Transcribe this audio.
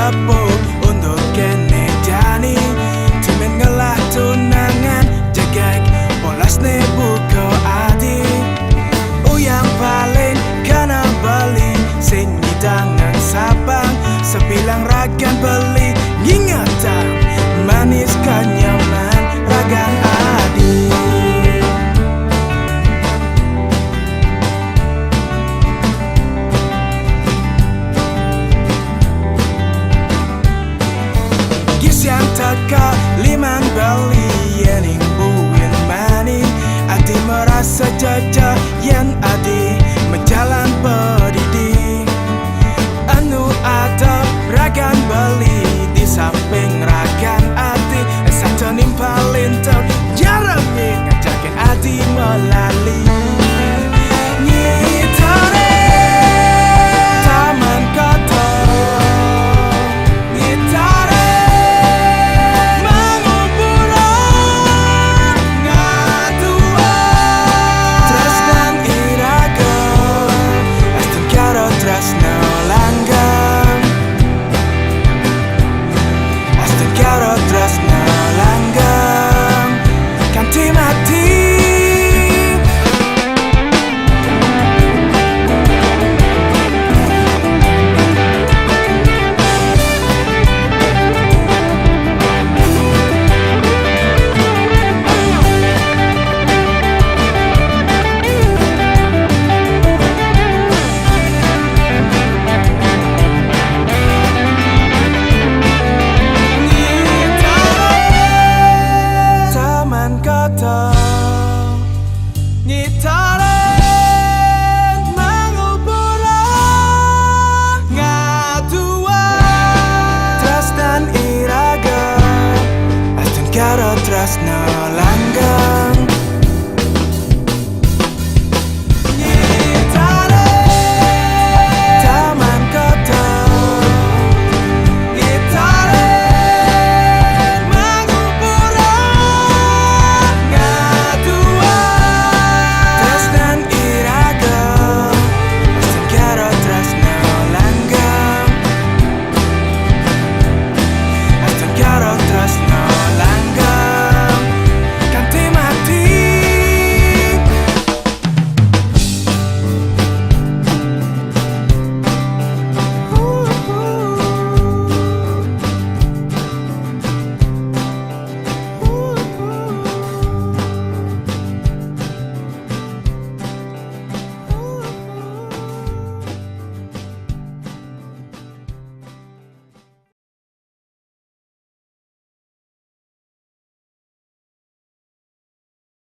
tepuk untuk kene jani Timen ngelah tunangan jegek polas ne buko adi Uyang paling kena beli sing hidangan sabang Sebilang ragan beli ngingatan manis kenyaman ragan adi Yang teka limang beli yening buin mani Adi merasa jajah yen adi menjalan pedidi Anu ada ragan beli di samping ragan adi Satu nimpalin tau jarang ngajakin adi melali Ngitaren menguburan ngadua Tras dan iraga Astun karo tresno